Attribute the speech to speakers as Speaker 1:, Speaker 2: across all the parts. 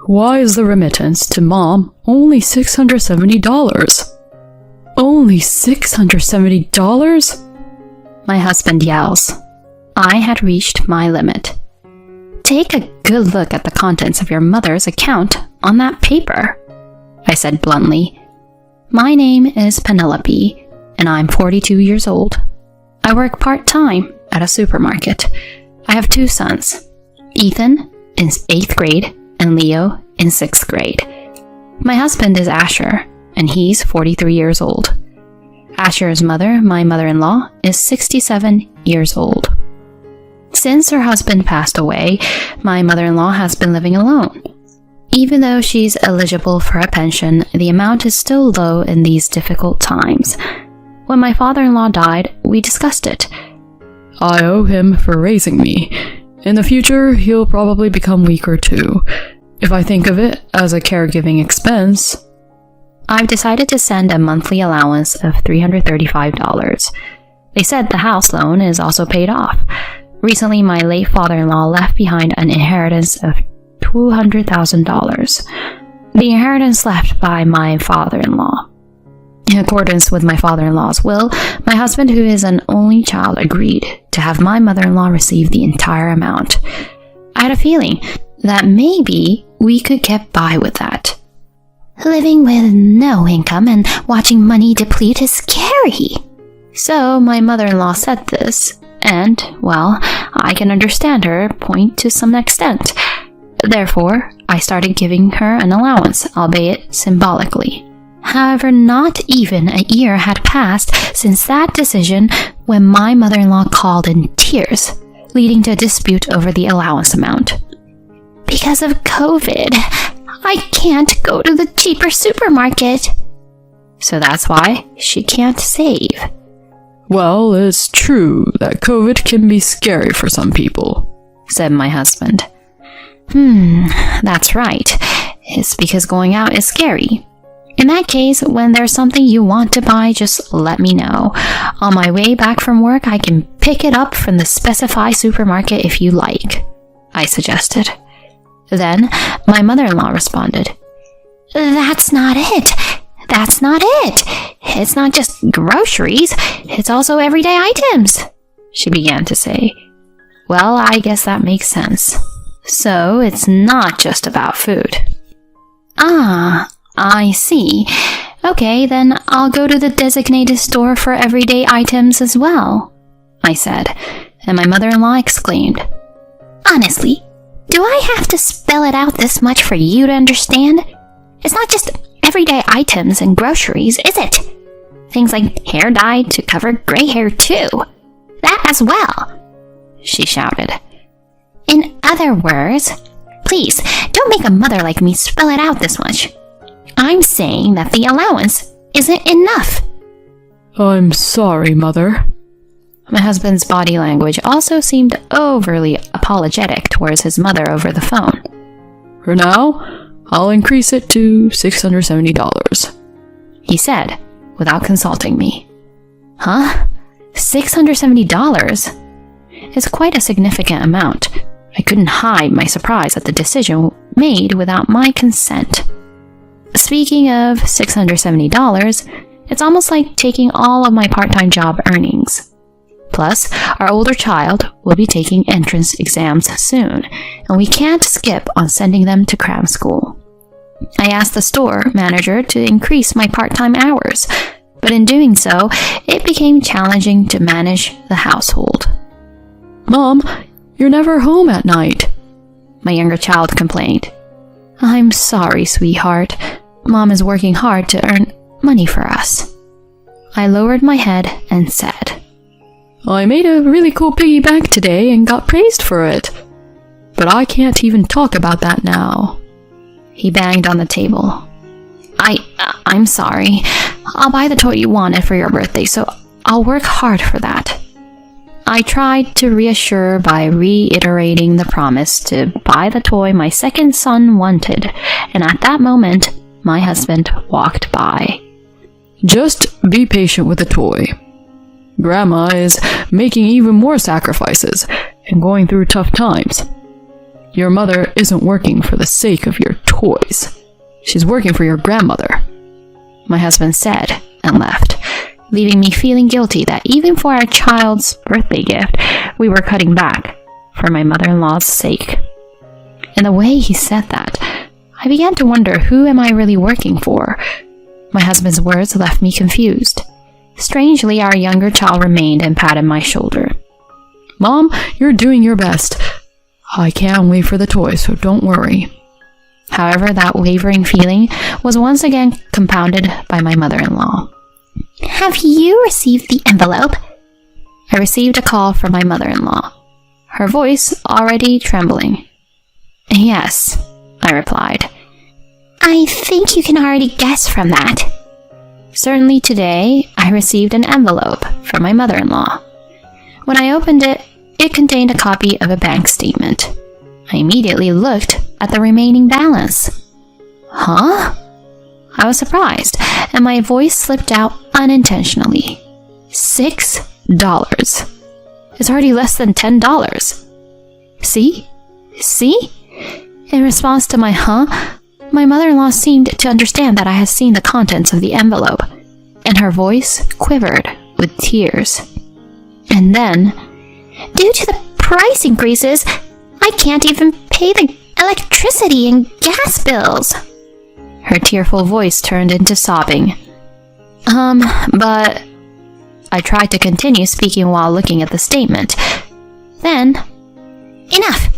Speaker 1: Why is the remittance to Mom only $670? Only $670?
Speaker 2: My husband yells. I had reached my limit. Take a good look at the contents of your mother's account on that paper, I said bluntly. My name is Penelope, and I'm 42 years old. I work part-time at a supermarket. I have 2 sons, Ethan in 8th grade and Leo in 6th grade. My husband is Asher, and he's 43 years old. Asher's mother, my mother-in-law, is 67 years old. Since her husband passed away, my mother-in-law has been living alone. Even though she's eligible for a pension, the amount is still low in these difficult times. When my father-in-law died, we discussed it.
Speaker 1: I owe him for raising me. In the future, he'll probably become weaker too. If I think of it as a caregiving expense,
Speaker 2: I've decided to send a monthly allowance of $335. They said the house loan is also paid off. Recently, my late father-in-law left behind an inheritance of $200,000. The inheritance left by my father-in-law. In accordance with my father-in-law's will, my husband, who is an only child, agreed to have my mother-in-law receive the entire amount. I had a feeling that maybe we could get by with that. Living with no income and watching money deplete is scary. So my mother-in-law said this, and, well, I can understand her point to some extent. Therefore, I started giving her an allowance, albeit symbolically. However, not even a year had passed since that decision when my mother-in-law called in tears, leading to a dispute over the allowance amount. Because of COVID, I can't go to the cheaper supermarket. So that's why she can't save.
Speaker 1: Well, it's true that COVID can be scary for some people,
Speaker 2: said my husband. That's right. It's because going out is scary. In that case, when there's something you want to buy, just let me know. On my way back from work, I can pick it up from the specified supermarket if you like, I suggested. Then, my mother-in-law responded, That's not it. That's not it. It's not just groceries. It's also everyday items, she began to say. Well, I guess that makes sense. So, it's not just about food. Ah, I see. Okay, then I'll go to the designated store for everyday items as well, I said, and my mother-in-law exclaimed, Honestly, do I have to spell it out this much for you to understand? It's not just everyday items and groceries, is it? Things like hair dye to cover gray hair too. That as well, she shouted. In other words, please, don't make a mother like me spell it out this much. I'm saying that the allowance isn't enough.
Speaker 1: I'm sorry, Mother.
Speaker 2: My husband's body language also seemed overly apologetic towards his mother over the phone.
Speaker 1: For now, I'll increase it to $670,
Speaker 2: he said, without consulting me. Huh? $670? It's quite a significant amount. I couldn't hide my surprise at the decision made without my consent. Speaking of $670, it's almost like taking all of my part-time job earnings. Plus, our older child will be taking entrance exams soon, and we can't skip on sending them to cram school. I asked the store manager to increase my part-time hours, but in doing so, it became challenging to manage the household.
Speaker 1: Mom, you're never home at night,
Speaker 2: my younger child complained. I'm sorry, sweetheart. Mom is working hard to earn money for us. I lowered my head and said,
Speaker 1: I made a really cool piggy bank today and got praised for it. But I can't even talk about that now.
Speaker 2: He banged on the table. I'm sorry. I'll buy the toy you wanted for your birthday, so I'll work hard for that. I tried to reassure by reiterating the promise to buy the toy my second son wanted, and at that moment, my husband walked by.
Speaker 1: Just be patient with the toy. Grandma is making even more sacrifices and going through tough times. Your mother isn't working for the sake of your toy. toys. She's working for your grandmother,"
Speaker 2: my husband said and left, leaving me feeling guilty that even for our child's birthday gift, we were cutting back for my mother-in-law's sake. And the way he said that, I began to wonder, who am I really working for? My husband's words left me confused. Strangely, our younger child remained and patted my shoulder.
Speaker 1: "Mom, you're doing your best. I can't wait for the toys, so don't worry."
Speaker 2: However, that wavering feeling was once again compounded by my mother-in-law. "Have you received the envelope?" I received a call from my mother-in-law, her voice already trembling. "Yes," I replied. "I think you can already guess from that." Certainly today, I received an envelope from my mother-in-law. When I opened it, it contained a copy of a bank statement. I immediately looked at the remaining balance. "Huh?" I was surprised, and my voice slipped out unintentionally. $6. It's already less than $10. See? In response to my "huh," my mother-in-law seemed to understand that I had seen the contents of the envelope, and her voice quivered with tears. And then, "Due to the price increases, I can't even pay the electricity and gas bills." Her tearful voice turned into sobbing. But I tried to continue speaking while looking at the statement. Then, "Enough!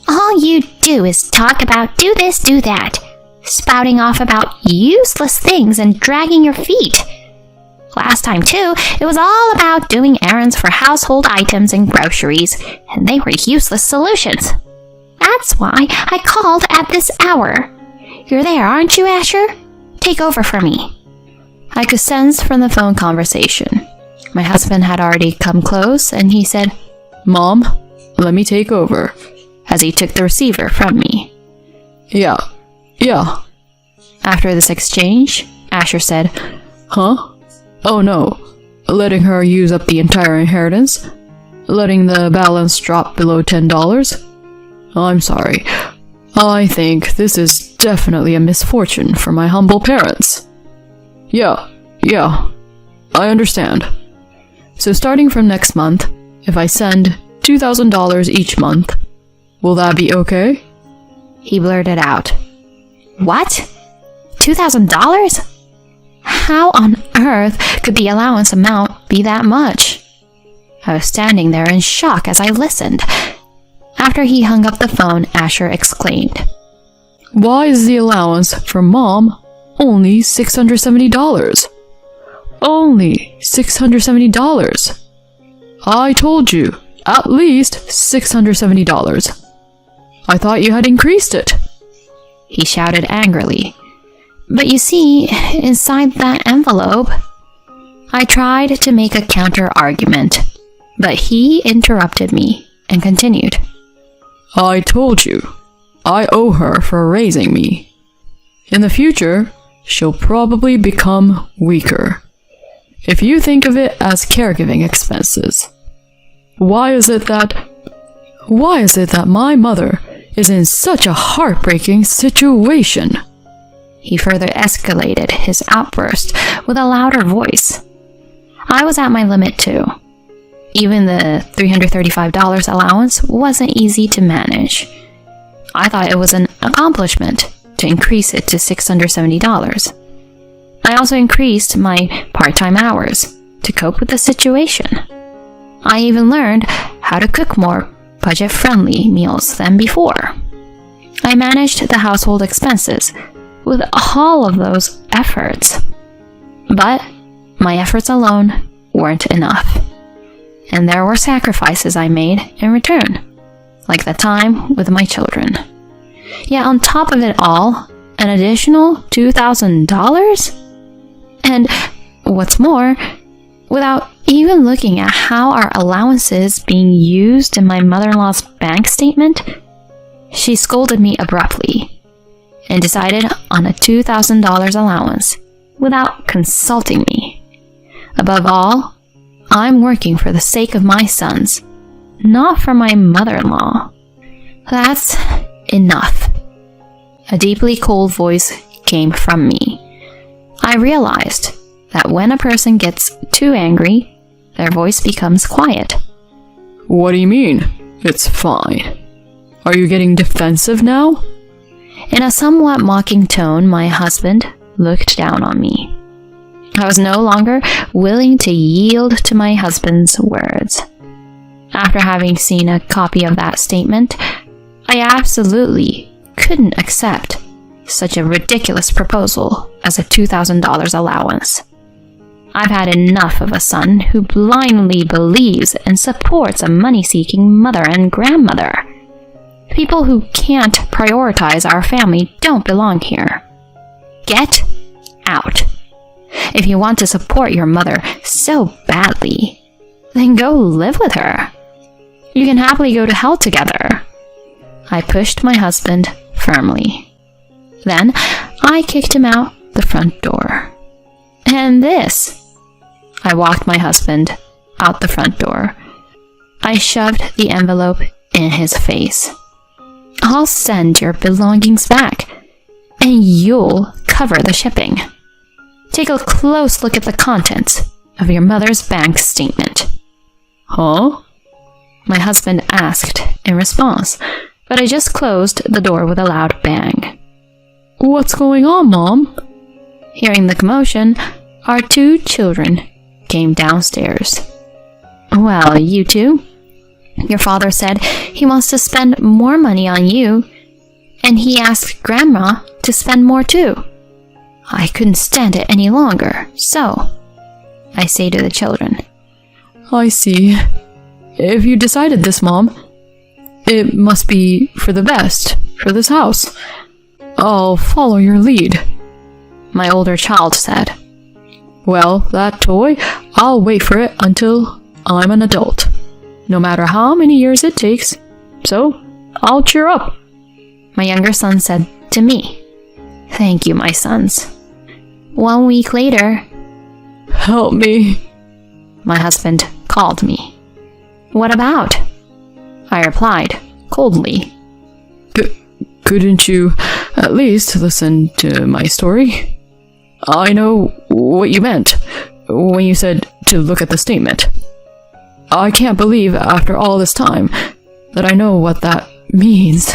Speaker 2: All you do is talk about do this, do that, spouting off about useless things and dragging your feet. Last time, too, it was all about doing errands for household items and groceries, and they were useless solutions. That's why I called at this hour. You're there, aren't you, Asher? Take over for me." I could sense from the phone conversation. My husband had already come close, and he said,
Speaker 1: "Mom, let me take over,"
Speaker 2: as he took the receiver from me.
Speaker 1: Yeah.
Speaker 2: After this exchange, Asher said,
Speaker 1: "Huh? Oh no. Letting her use up the entire inheritance? Letting the balance drop below $10? I'm sorry. I think this is definitely a misfortune for my humble parents." Yeah, I understand. So starting from next month, if I send $2,000 each month, will that be okay?"
Speaker 2: He blurted out. "What? $2,000? How on earth could the allowance amount be that much?" I was standing there in shock as I listened. After he hung up the phone, Asher exclaimed,
Speaker 1: "Why is the allowance for Mom only $670? Only $670. I told you, at least $670. I thought you had increased it."
Speaker 2: He shouted angrily. "But you see, inside that envelope..." I tried to make a counter-argument, but he interrupted me and continued.
Speaker 1: "I told you, I owe her for raising me. In the future, she'll probably become weaker. If you think of it as caregiving expenses, why is it that my mother is in such a heartbreaking situation?" He further escalated his outburst with a louder voice. I was at my limit too. Even the $335 allowance wasn't easy to manage. I thought it was an accomplishment to increase it to $670. I also increased my part-time hours to cope with the situation. I even learned how to cook more budget-friendly meals than before. I managed the household expenses with all of those efforts. But my efforts alone weren't enough. And there were sacrifices I made in return, like the time with my children. Yet on top of it all, an additional $2,000? And what's more, without even looking at how our allowances being used in my mother-in-law's bank statement, she scolded me abruptly and decided on a $2,000 allowance without consulting me. Above all, I'm working for the sake of my sons, not for my mother-in-law. That's enough.
Speaker 2: a deeply cold voice came from me. I realized that when a person gets too angry, their voice becomes quiet.
Speaker 1: What do you mean? It's fine. Are you getting defensive now?
Speaker 2: In a somewhat mocking tone, my husband looked down on me. I was no longer willing to yield to my husband's words. After having seen a copy of that statement, I absolutely couldn't accept such a ridiculous proposal as a $2,000 allowance. I've had enough of a son who blindly believes and supports a money-seeking mother and grandmother. People who can't prioritize our family don't belong here. Get out. If you want to support your mother so badly, then go live with her. You can happily go to hell together. I pushed my husband firmly. Then I kicked him out the front door. And this. I walked my husband out the front door. I shoved the envelope in his face. I'll send your belongings back, and you'll cover the shipping. Take a close look at the contents of your mother's bank statement.
Speaker 1: Huh?
Speaker 2: My husband asked in response, but I just closed the door with a loud bang.
Speaker 1: What's going on, Mom?
Speaker 2: Hearing the commotion, our two children came downstairs. Well, you two. Your father said he wants to spend more money on you, and he asked Grandma to spend more too. I couldn't stand it any longer, so I say to the children.
Speaker 1: I see. If you decided this, Mom, it must be for the best, for this house. I'll follow your lead.
Speaker 2: My older child said.
Speaker 1: Well, that toy, I'll wait for it until I'm an adult. No matter how many years it takes. So, I'll cheer up.
Speaker 2: My younger son said to me. Thank you, my sons. 1 week later,
Speaker 1: help me.
Speaker 2: My husband called me. What about? I replied coldly.
Speaker 1: Couldn't you at least listen to my story? I know what you meant when you said to look at the statement. I can't believe after all this time that I know what that means.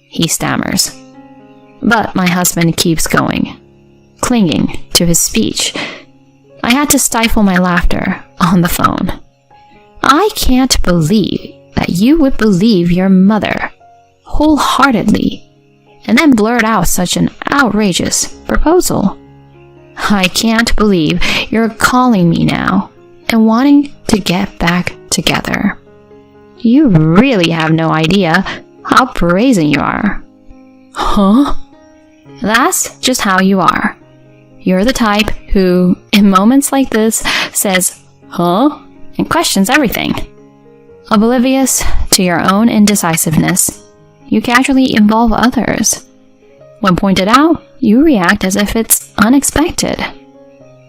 Speaker 2: He stammers. But my husband keeps going, clinging to his speech. I had to stifle my laughter on the phone. I can't believe that you would believe your mother wholeheartedly and then blurt out such an outrageous proposal. I can't believe you're calling me now and wanting to get back together. You really have no idea how brazen you are.
Speaker 1: Huh?
Speaker 2: That's just how you are. You're the type who, in moments like this, says, huh? And questions everything. Oblivious to your own indecisiveness, you casually involve others. When pointed out, you react as if it's unexpected.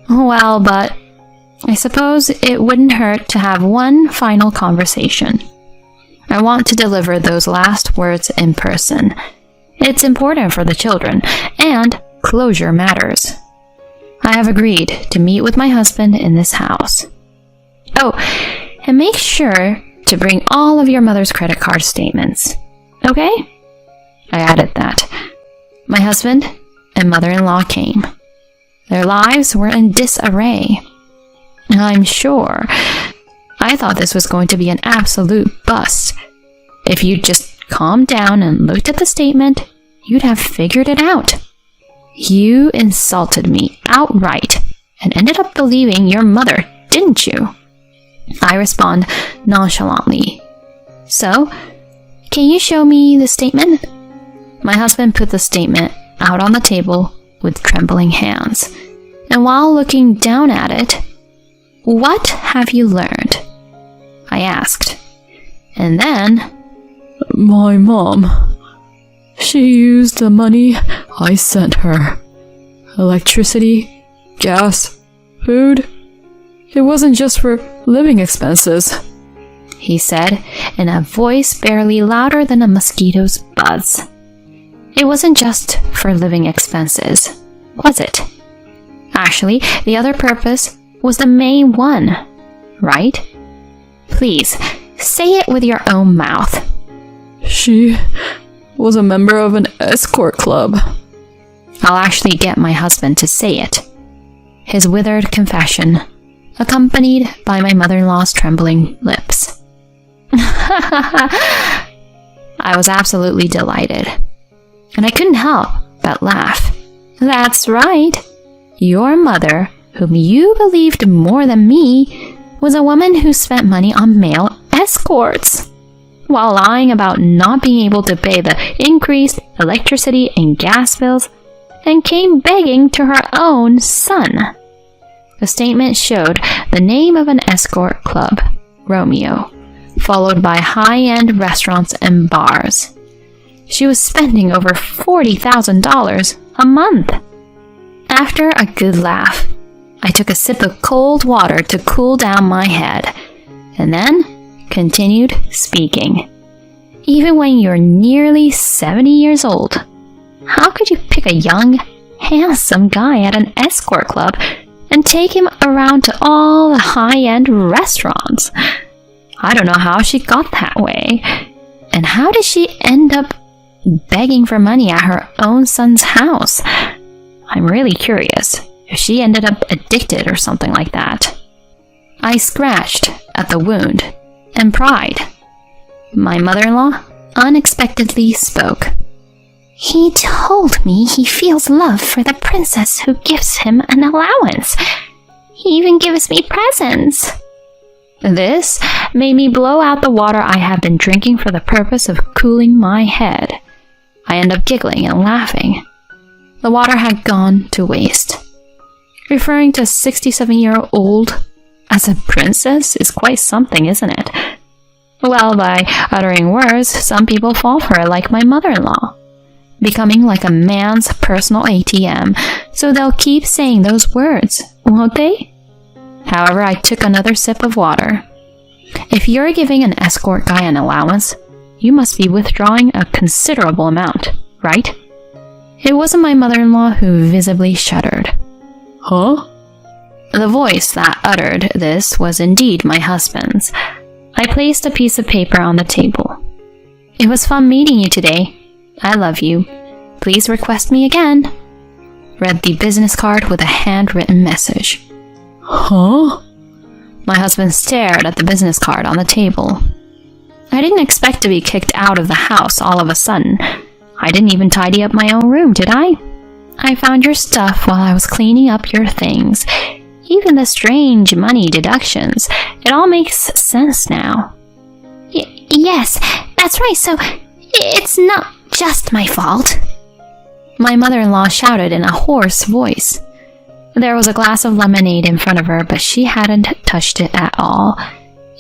Speaker 2: Well, but I suppose it wouldn't hurt to have one final conversation. I want to deliver those last words in person. It's important for the children, and closure matters. I have agreed to meet with my husband in this house. Oh, and make sure to bring all of your mother's credit card statements. Okay? I added that. My husband and mother-in-law came. Their lives were in disarray. I'm sure I thought this was going to be an absolute bust. If you'd just calmed down and looked at the statement, you'd have figured it out. You insulted me outright and ended up believing your mother, didn't you? I respond nonchalantly. So, can you show me the statement? My husband put the statement out on the table with trembling hands, and while looking down at it, what have you learned? I asked. And then,
Speaker 1: my mom. She used the money I sent her. Electricity, gas, food. It wasn't just for living expenses, he said in a voice barely louder than a mosquito's buzz.
Speaker 2: It wasn't just for living expenses, was it? Actually, the other purpose was the main one, right? Please, say it with your own mouth.
Speaker 1: She was a member of an escort club.
Speaker 2: I'll actually get my husband to say it. His withered confession, accompanied by my mother-in-law's trembling lips. I was absolutely delighted, and I couldn't help but laugh. That's right. Your mother, whom you believed more than me, was a woman who spent money on male escorts, while lying about not being able to pay the increased electricity and gas bills, and came begging to her own son. The statement showed the name of an escort club, Romeo, followed by high-end restaurants and bars. She was spending over $40,000 a month. After a good laugh, I took a sip of cold water to cool down my head, and then continued speaking. Even when you're nearly 70 years old, how could you pick a young, handsome guy at an escort club and take him around to all the high-end restaurants? I don't know how she got that way. And how did she end up begging for money at her own son's house? I'm really curious if she ended up addicted or something like that. I scratched at the wound and pried. My mother-in-law unexpectedly spoke. He told me he feels love for the princess who gives him an allowance. He even gives me presents. This made me blow out the water I had been drinking for the purpose of cooling my head. I ended up giggling and laughing. The water had gone to waste. Referring to a 67-year-old as a princess is quite something, isn't it? Well, by uttering words, some people fall for it, like my mother-in-law, becoming like a man's personal ATM, so they'll keep saying those words, won't they? However, I took another sip of water. If you're giving an escort guy an allowance, you must be withdrawing a considerable amount, right? It wasn't my mother-in-law who visibly shuddered.
Speaker 1: Huh?
Speaker 2: The voice that uttered this was indeed my husband's. I placed a piece of paper on the table. It was fun meeting you today. I love you. Please request me again. Read the business card with a handwritten message.
Speaker 1: Huh?
Speaker 2: My husband stared at the business card on the table. I didn't expect to be kicked out of the house all of a sudden. I didn't even tidy up my own room, did I? I found your stuff while I was cleaning up your things. Even the strange money deductions. It all makes sense now. Yes, that's right, so it's not just my fault. My mother-in-law shouted in a hoarse voice. There was a glass of lemonade in front of her, but she hadn't touched it at all.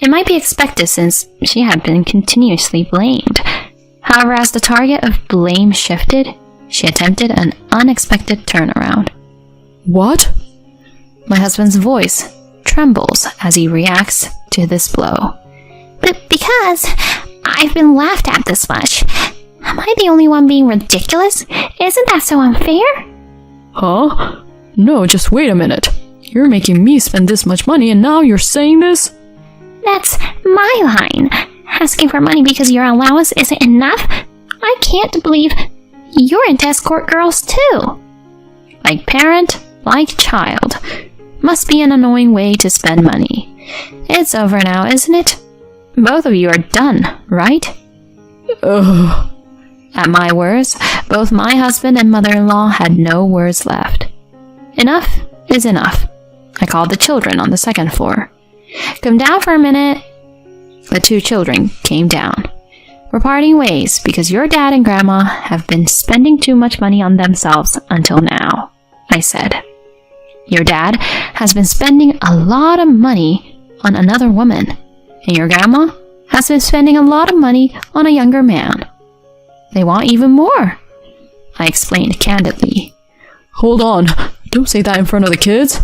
Speaker 2: It might be expected since she had been continuously blamed. However, as the target of blame shifted, she attempted an unexpected turnaround.
Speaker 1: What?
Speaker 2: My husband's voice trembles as he reacts to this blow. But because I've been laughed at this much, am I the only one being ridiculous? Isn't that so unfair?
Speaker 1: Huh? No, just wait a minute. You're making me spend this much money and now you're saying this?
Speaker 2: That's my line. Asking for money because your allowance isn't enough? I can't believe you're into escort girls too. Like parent, like child. Must be an annoying way to spend money. It's over now, isn't it? Both of you are done, right?
Speaker 1: Ugh.
Speaker 2: At my words, both my husband and mother-in-law had no words left. Enough is enough. I called the children on the second floor. Come down for a minute. The two children came down. We're parting ways because your dad and grandma have been spending too much money on themselves until now, I said. Your dad has been spending a lot of money on another woman, and your grandma has been spending a lot of money on a younger man. They want even more, I explained candidly.
Speaker 1: Hold on. Don't say that in front of the kids.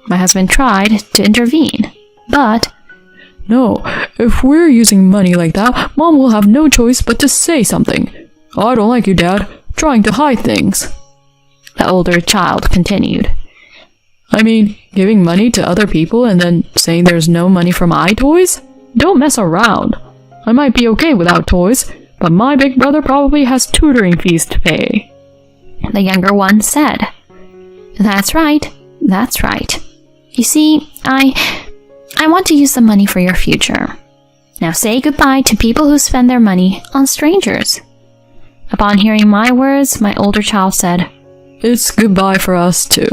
Speaker 2: My husband tried to intervene, but...
Speaker 1: No, if we're using money like that, Mom will have no choice but to say something. I don't like you, Dad, trying to hide things.
Speaker 2: The older child continued.
Speaker 1: I mean, giving money to other people and then saying there's no money for my toys? Don't mess around. I might be okay without toys, but my big brother probably has tutoring fees to pay.
Speaker 2: The younger one said, That's right. You see, I want to use the money for your future. Now say goodbye to people who spend their money on strangers. Upon hearing my words, my older child said,
Speaker 1: It's goodbye for us too.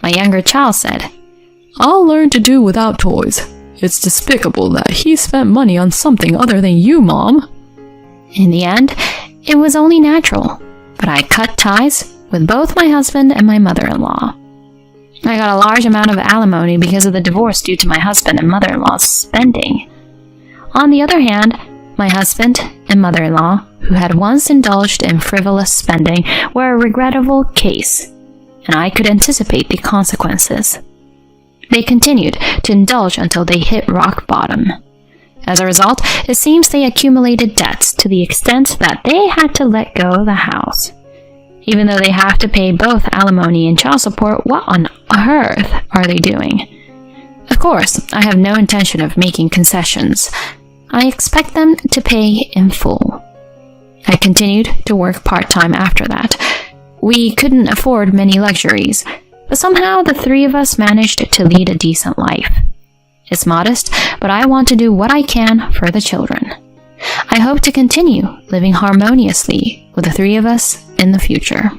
Speaker 2: My younger child said,
Speaker 1: I'll learn to do without toys. It's despicable that he spent money on something other than you, Mom.
Speaker 2: In the end, it was only natural, but I cut ties with both my husband and my mother-in-law. I got a large amount of alimony because of the divorce due to my husband and mother-in-law's spending. On the other hand, my husband and mother-in-law, who had once indulged in frivolous spending, were a regrettable case, and I could anticipate the consequences. They continued to indulge until they hit rock bottom. As a result, it seems they accumulated debts to the extent that they had to let go of the house. Even though they have to pay both alimony and child support, what on earth are they doing? Of course, I have no intention of making concessions. I expect them to pay in full. I continued to work part-time after that. We couldn't afford many luxuries, but somehow the three of us managed to lead a decent life. It's modest, but I want to do what I can for the children. I hope to continue living harmoniously with the three of us in the future.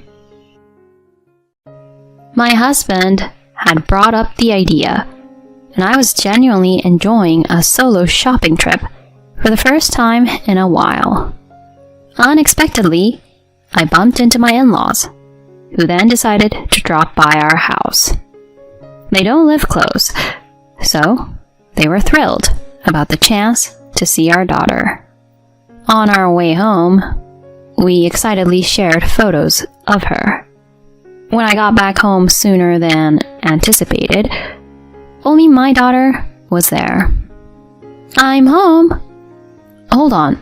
Speaker 2: My husband had brought up the idea, and I was genuinely enjoying a solo shopping trip for the first time in a while. Unexpectedly, I bumped into my in-laws, who then decided to drop by our house. They don't live close, so they were thrilled about the chance to see our daughter. On our way home, we excitedly shared photos of her. When I got back home sooner than anticipated, only my daughter was there. I'm home. Hold on.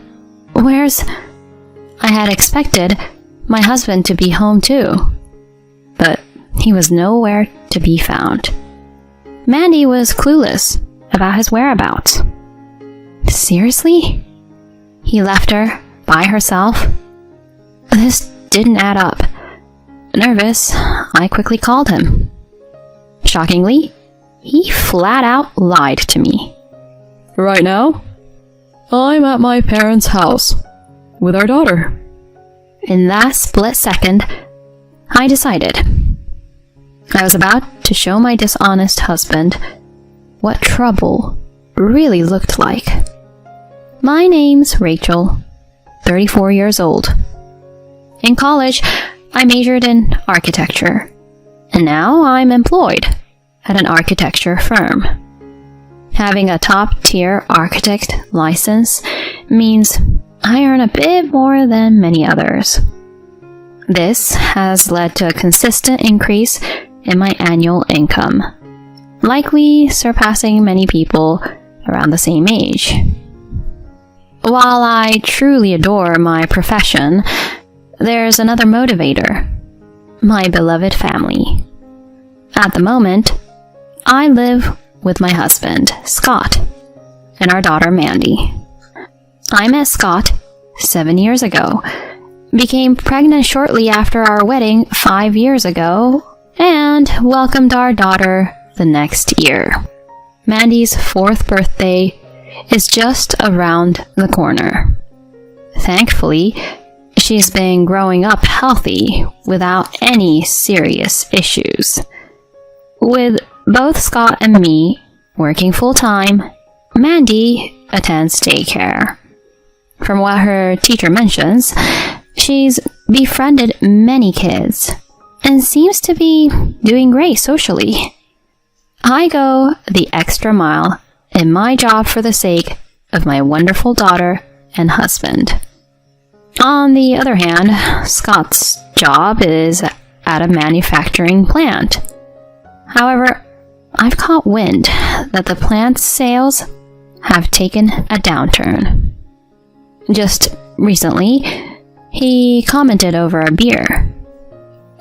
Speaker 2: Where's... I had expected my husband to be home too, but he was nowhere to be found. Mandy was clueless about his whereabouts. Seriously? He left her by herself? This didn't add up. Nervous, I quickly called him. Shockingly, he flat out lied to me.
Speaker 1: Right now, I'm at my parents' house with our daughter.
Speaker 2: In that split second, I decided. I was about to show my dishonest husband what trouble really looked like. My name's Rachel, 34 years old. In college, I majored in architecture, and now I'm employed at an architecture firm. Having a top-tier architect license means I earn a bit more than many others. This has led to a consistent increase in my annual income, likely surpassing many people around the same age. While I truly adore my profession, there's another motivator: my beloved family. At the moment, I live with my husband, Scott, and our daughter, Mandy. I met Scott 7 years ago, became pregnant shortly after our wedding 5 years ago, and welcomed our daughter the next year. Mandy's 4th birthday is just around the corner. Thankfully, she's been growing up healthy without any serious issues. With both Scott and me working full-time, Mandy attends daycare. From what her teacher mentions, she's befriended many kids and seems to be doing great socially. I go the extra mile in my job for the sake of my wonderful daughter and husband. On the other hand, Scott's job is at a manufacturing plant. However, I've caught wind that the plant's sales have taken a downturn. Just recently, He commented over a beer.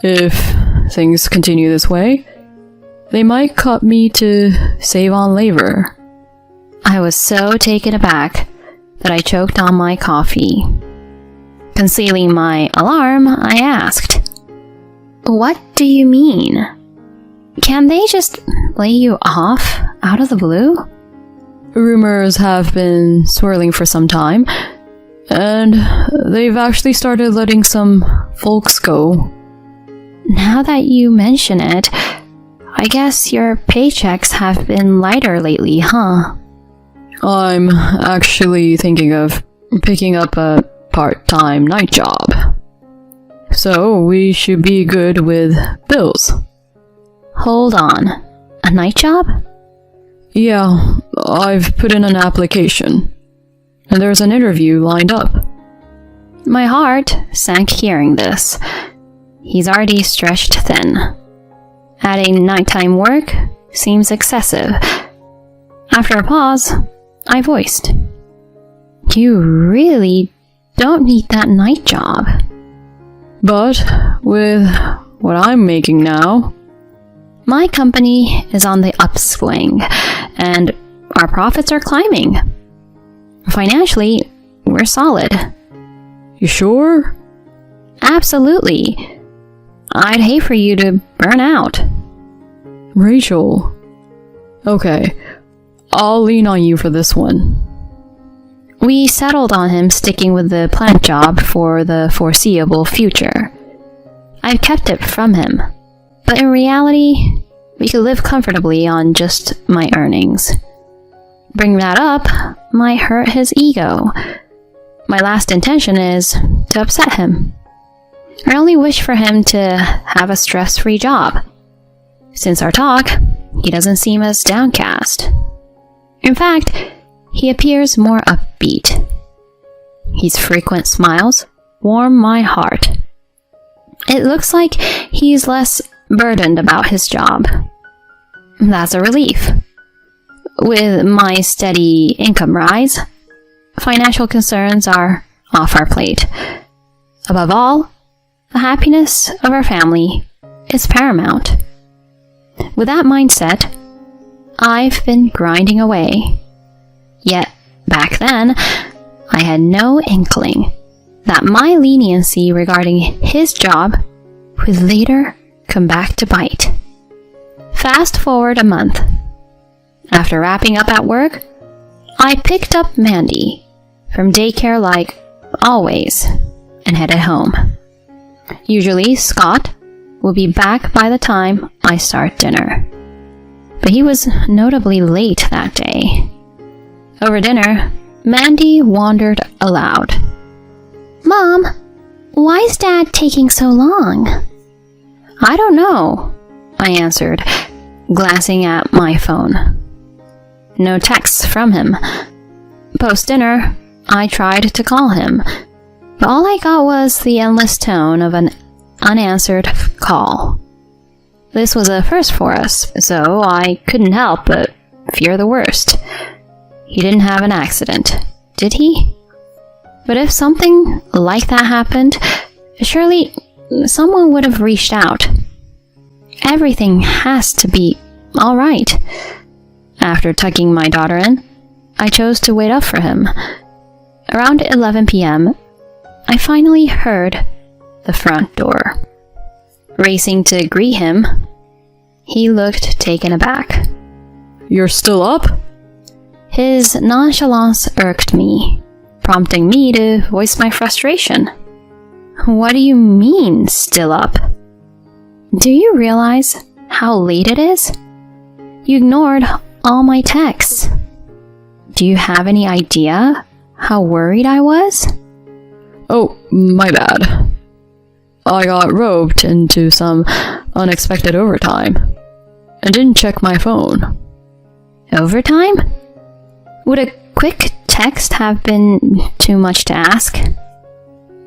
Speaker 1: If things continue this way, they might cut me to save on labor.
Speaker 2: I was so taken aback that I choked on my coffee. Concealing my alarm, I asked, "What do you mean? Can they just lay you off out of the blue?"
Speaker 1: Rumors have been swirling for some time, and they've actually started letting some folks go.
Speaker 2: Now that you mention it, I guess your paychecks have been lighter lately, huh?
Speaker 1: I'm actually thinking of picking up a part-time night job. So we should be good with bills.
Speaker 2: Hold on. A night job?
Speaker 1: Yeah, I've put in an application, and there's an interview lined up.
Speaker 2: My heart sank hearing this. He's already stretched thin. Adding nighttime work seems excessive. After a pause, I voiced, "You really don't need that night job."
Speaker 1: But with what I'm making now...
Speaker 2: My company is on the upswing, and our profits are climbing. Financially, we're solid.
Speaker 1: You sure?
Speaker 2: Absolutely. I'd hate for you to burn out.
Speaker 1: Rachel. Okay, I'll lean on you for this one.
Speaker 2: We settled on him sticking with the plant job for the foreseeable future. I've kept it from him, but in reality, we could live comfortably on just my earnings. Bring that up might hurt his ego. My last intention is to upset him. I only wish for him to have a stress-free job. Since our talk, he doesn't seem as downcast. In fact, he appears more upbeat. His frequent smiles warm my heart. It looks like he's less burdened about his job. That's a relief. With my steady income rise, financial concerns are off our plate. Above all, the happiness of our family is paramount. With that mindset, I've been grinding away. Yet, back then, I had no inkling that my leniency regarding his job would later come back to bite. Fast forward a month. After wrapping up at work, I picked up Mandy from daycare like always and headed home. Usually, Scott will be back by the time I start dinner. But he was notably late that day. Over dinner, Mandy wandered aloud. "Mom, why is Dad taking so long?" "I don't know," I answered, glancing at my phone. No texts from him. Post-dinner, I tried to call him, but all I got was the endless tone of an unanswered call. This was a first for us, so I couldn't help but fear the worst. He didn't have an accident, did he? But if something like that happened, surely someone would have reached out. Everything has to be all right. After tucking my daughter in, I chose to wait up for him. Around 11 p.m., I finally heard the front door. Racing to greet him, he looked taken aback.
Speaker 1: "You're still up?"
Speaker 2: His nonchalance irked me, prompting me to voice my frustration. "What do you mean, still up? Do you realize how late it is? You ignored all my texts. Do you have any idea how worried I was?"
Speaker 1: "Oh, my bad. I got roped into some unexpected overtime and didn't check my phone."
Speaker 2: Overtime? Would a quick text have been too much to ask?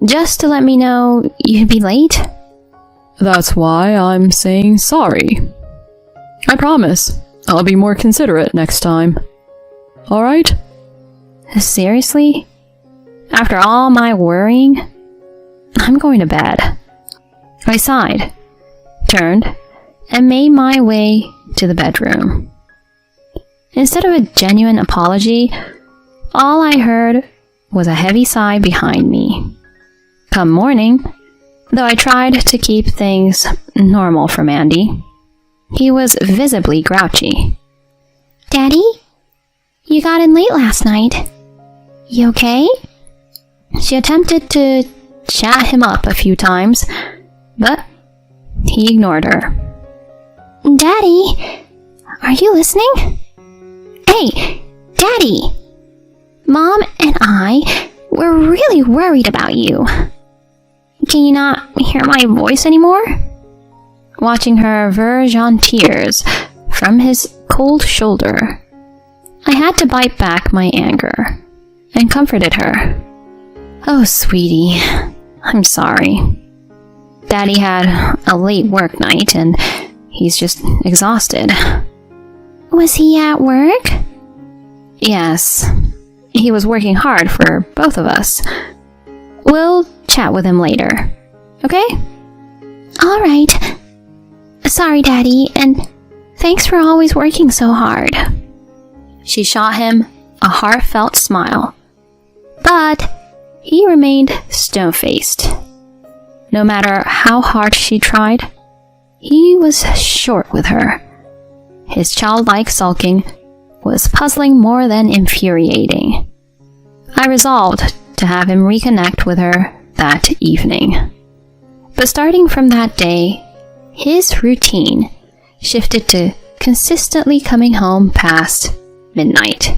Speaker 2: Just to let me know you'd be late?
Speaker 1: That's why I'm saying sorry. I promise I'll be more considerate next time. Alright?
Speaker 2: Seriously? After all my worrying? I'm going to bed. I sighed, turned, and made my way to the bedroom. Instead of a genuine apology, all I heard was a heavy sigh behind me. Come morning, though I tried to keep things normal for Mandy, he was visibly grouchy. "Daddy? You got in late last night. You okay?" She attempted to chat him up a few times, but he ignored her. "Daddy, are you listening? Hey, Daddy! Mom and I were really worried about you. Can you not hear my voice anymore?" Watching her verge on tears from his cold shoulder, I had to bite back my anger and comforted her. "Oh, sweetie, I'm sorry. Daddy had a late work night and he's just exhausted." "Was he at work?" "Yes. He was working hard for both of us. We'll chat with him later, okay?" "All right. Sorry, Daddy, and thanks for always working so hard." She shot him a heartfelt smile, but he remained stone-faced. No matter how hard she tried, he was short with her. His childlike sulking was puzzling more than infuriating. I resolved to have him reconnect with her that evening. But starting from that day, his routine shifted to consistently coming home past midnight.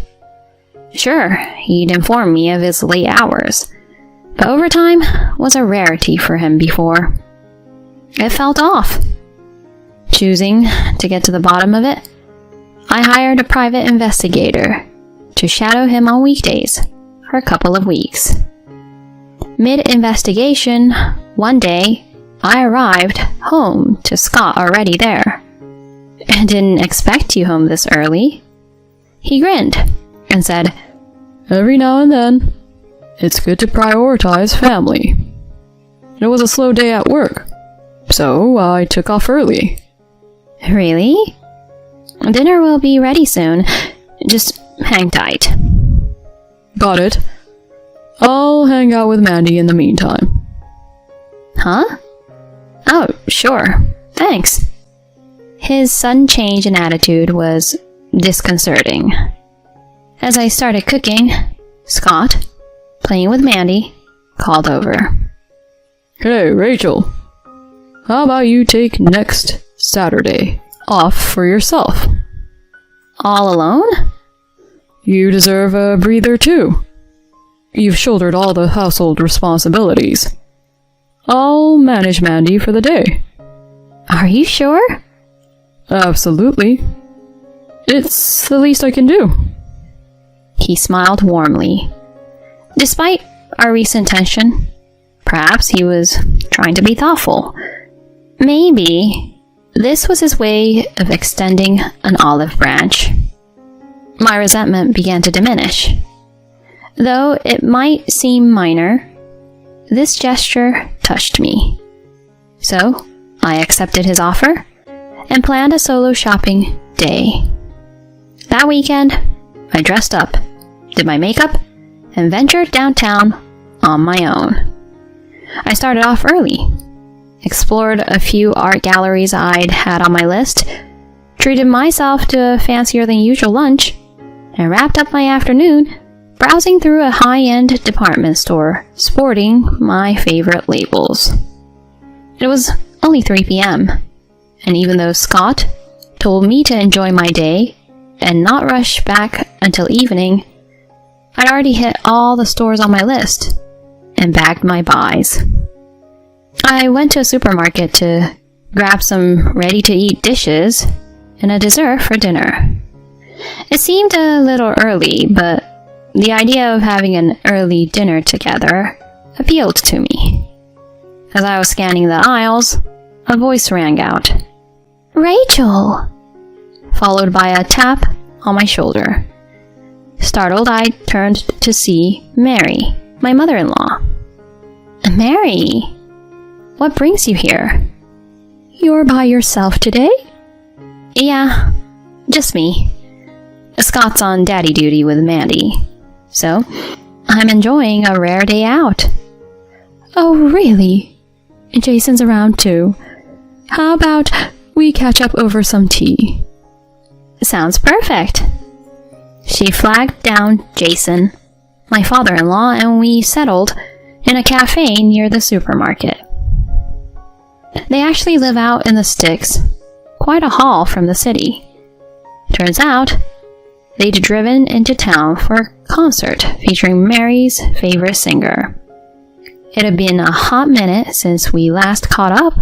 Speaker 2: Sure, he'd inform me of his late hours, but overtime was a rarity for him before. It felt off. Choosing to get to the bottom of it, I hired a private investigator to shadow him on weekdays for a couple of weeks. Mid-investigation, one day, I arrived home to Scott already there. "I didn't expect you home this early." He grinned and said,
Speaker 1: Every now and then, it's good to prioritize family. It was a slow day at work, so I took off early.
Speaker 2: "Really? Dinner will be ready soon. Just hang tight."
Speaker 1: Got it. I'll hang out with Mandy in the meantime.
Speaker 2: "Huh? Oh, sure. Thanks." His sudden change in attitude was disconcerting. As I started cooking, Scott, playing with Mandy, called over.
Speaker 1: Hey, Rachel. How about you take next Saturday off for yourself?
Speaker 2: "All alone?"
Speaker 1: You deserve a breather too. You've shouldered all the household responsibilities. I'll manage Mandy for the day.
Speaker 2: "Are you sure?"
Speaker 1: Absolutely. It's the least I can do.
Speaker 2: He smiled warmly. Despite our recent tension, perhaps he was trying to be thoughtful. Maybe this was his way of extending an olive branch. My resentment began to diminish. Though it might seem minor, this gesture touched me. So I accepted his offer and planned a solo shopping day. That weekend, I dressed up, did my makeup, and ventured downtown on my own. I started off early, explored a few art galleries I'd had on my list, treated myself to a fancier than usual lunch, and wrapped up my afternoon browsing through a high-end department store sporting my favorite labels. It was only 3 p.m., and even though Scott told me to enjoy my day and not rush back until evening, I'd already hit all the stores on my list and bagged my buys. I went to a supermarket to grab some ready-to-eat dishes and a dessert for dinner. It seemed a little early, but the idea of having an early dinner together appealed to me. As I was scanning the aisles, a voice rang out, "Rachel!" followed by a tap on my shoulder. Startled, I turned to see Mary, my mother-in-law. Mary, what brings you here? You're by yourself today? Yeah, just me. Scott's on daddy duty with Mandy, so I'm enjoying a rare day out. Oh, really? Jason's around too. How about we catch up over some tea? Sounds perfect. She flagged down Jason, my father-in-law, and we settled in a cafe near the supermarket. They actually live out in the sticks, quite a haul from the city. Turns out, they'd driven into town for a concert featuring Mary's favorite singer. It had been a hot minute since we last caught up,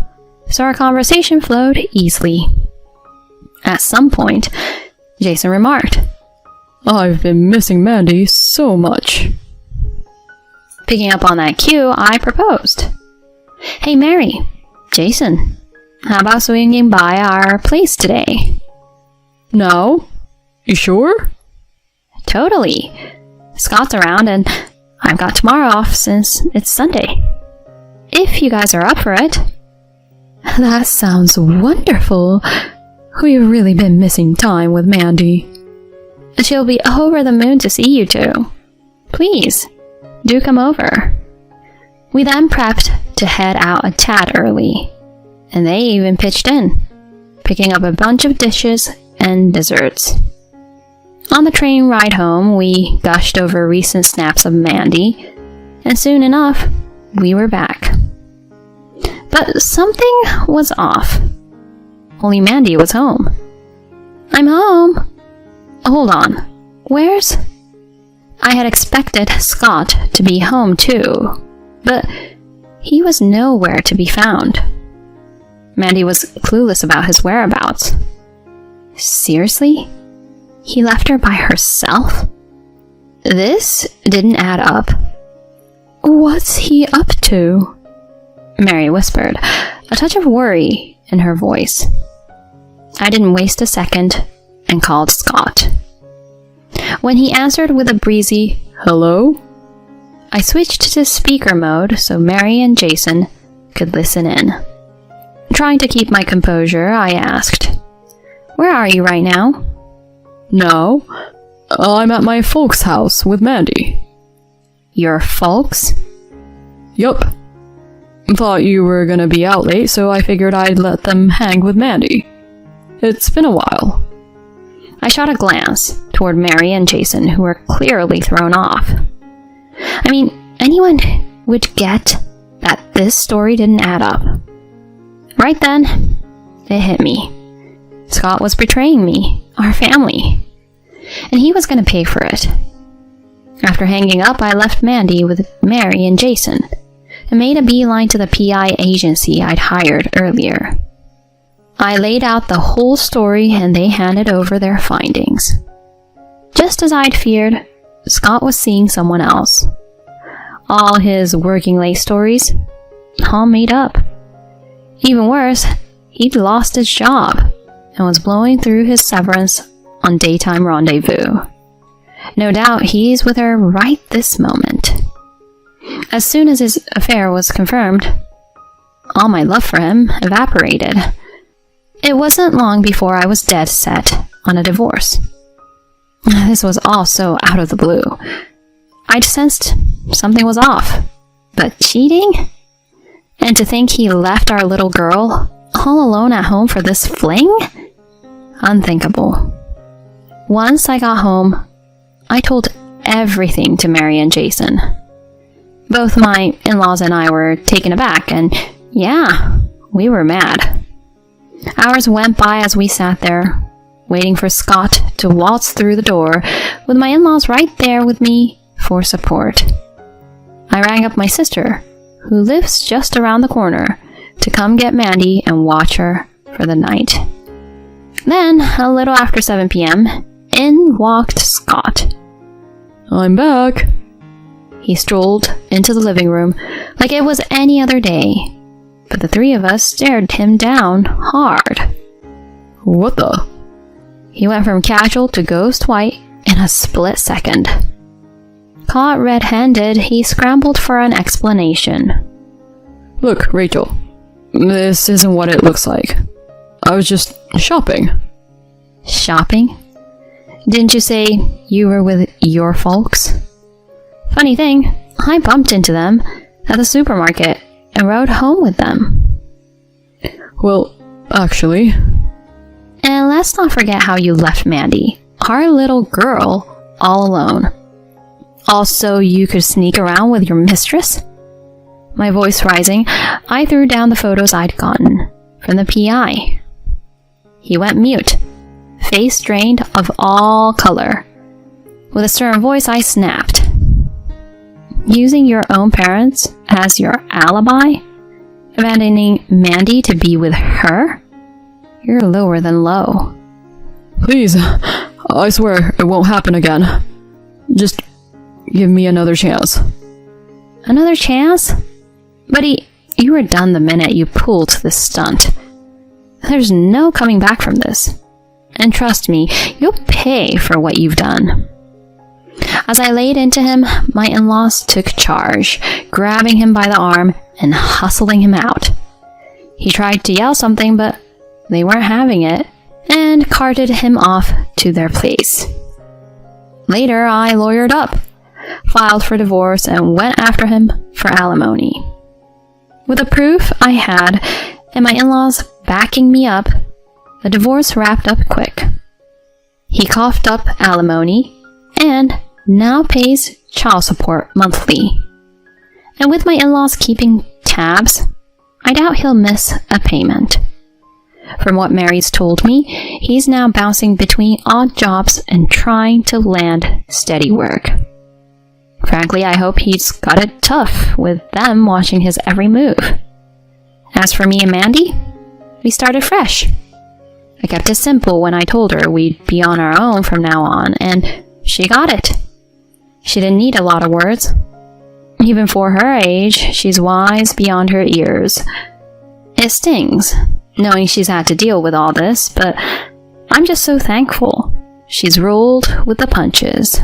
Speaker 2: so our conversation flowed easily. At some point, Jason remarked,
Speaker 1: I've been missing Mandy so much.
Speaker 2: Picking up on that cue, I proposed. Hey Mary, Jason, how about swinging by our place today?
Speaker 1: Now? You sure?
Speaker 2: Totally. Scott's around and I've got tomorrow off since it's Sunday. If you guys are up for it. That sounds wonderful. We've really been missing time with Mandy. She'll be over the moon to see you two. Please, do come over. We then prepped to head out a tad early, and they even pitched in, picking up a bunch of dishes and desserts. On the train ride home, we gushed over recent snaps of Mandy, and soon enough, we were back. But something was off. Only Mandy was home. I'm home. Hold on. Where's... I had expected Scott to be home too, but he was nowhere to be found. Mandy was clueless about his whereabouts. Seriously? He left her by herself? This didn't add up. What's he up to? Mary whispered, a touch of worry in her voice. I didn't waste a second and called Scott. When he answered with a breezy, hello, I switched to speaker mode so Mary and Jason could listen in. Trying to keep my composure, I asked, where are you right now?
Speaker 1: Now, I'm at my folks' house with Mandy.
Speaker 2: Your folks?
Speaker 1: Yup. Thought you were gonna be out late, so I figured I'd let them hang with Mandy. It's been a while.
Speaker 2: I shot a glance toward Mary and Jason, who were clearly thrown off. I mean, anyone would get that this story didn't add up. Right then, it hit me. Scott was betraying me, our family, and he was going to pay for it. After hanging up, I left Mandy with Mary and Jason, and made a beeline to the PI agency I'd hired earlier. I laid out the whole story and they handed over their findings. Just as I'd feared, Scott was seeing someone else. All his working late stories, all made up. Even worse, he'd lost his job and was blowing through his severance on daytime rendezvous. No doubt he's with her right this moment. As soon as his affair was confirmed, all my love for him evaporated. It wasn't long before I was dead set on a divorce. This was all so out of the blue. I'd sensed something was off. But cheating? And to think he left our little girl all alone at home for this fling? Unthinkable. Once I got home, I told everything to Mary and Jason. Both my in-laws and I were taken aback, and yeah, we were mad. Hours went by as we sat there, waiting for Scott to waltz through the door, with my in-laws right there with me for support. I rang up my sister, who lives just around the corner, to come get Mandy and watch her for the night. Then, a little after 7 p.m., in walked Scott.
Speaker 1: I'm back.
Speaker 2: He strolled into the living room like it was any other day, but the three of us stared him down hard.
Speaker 1: What the?
Speaker 2: He went from casual to ghost white in a split second. Caught red-handed, he scrambled for an explanation.
Speaker 1: Look, Rachel, this isn't what it looks like. I was just shopping.
Speaker 2: Shopping? Didn't you say you were with your folks? Funny thing, I bumped into them at the supermarket and rode home with them.
Speaker 1: Well, actually...
Speaker 2: And let's not forget how you left Mandy, our little girl, all alone. Also, you could sneak around with your mistress? My voice rising, I threw down the photos I'd gotten from the PI. He went mute, face drained of all color. With a stern voice, I snapped. Using your own parents as your alibi? Abandoning Mandy to be with her? You're lower than low.
Speaker 1: Please, I swear it won't happen again. Just give me another chance.
Speaker 2: Another chance? Buddy, you were done the minute you pulled this stunt. There's no coming back from this. And trust me, you'll pay for what you've done. As I laid into him, my in-laws took charge, grabbing him by the arm and hustling him out. He tried to yell something, but they weren't having it, and carted him off to their place. Later, I lawyered up, filed for divorce, and went after him for alimony. With the proof I had, and my in-laws backing me up, the divorce wrapped up quick. He coughed up alimony, and now pays child support monthly. And with my in-laws keeping tabs, I doubt he'll miss a payment. From what Mary's told me, he's now bouncing between odd jobs and trying to land steady work. Frankly, I hope he's got it tough with them watching his every move. As for me and Mandy, we started fresh. I kept it simple when I told her we'd be on our own from now on, and she got it. She didn't need a lot of words. Even for her age, she's wise beyond her years. It stings, knowing she's had to deal with all this, but I'm just so thankful she's rolled with the punches.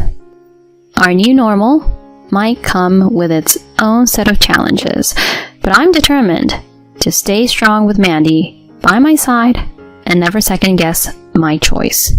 Speaker 2: Our new normal might come with its own set of challenges, but I'm determined to stay strong with Mandy by my side and never second guess my choice.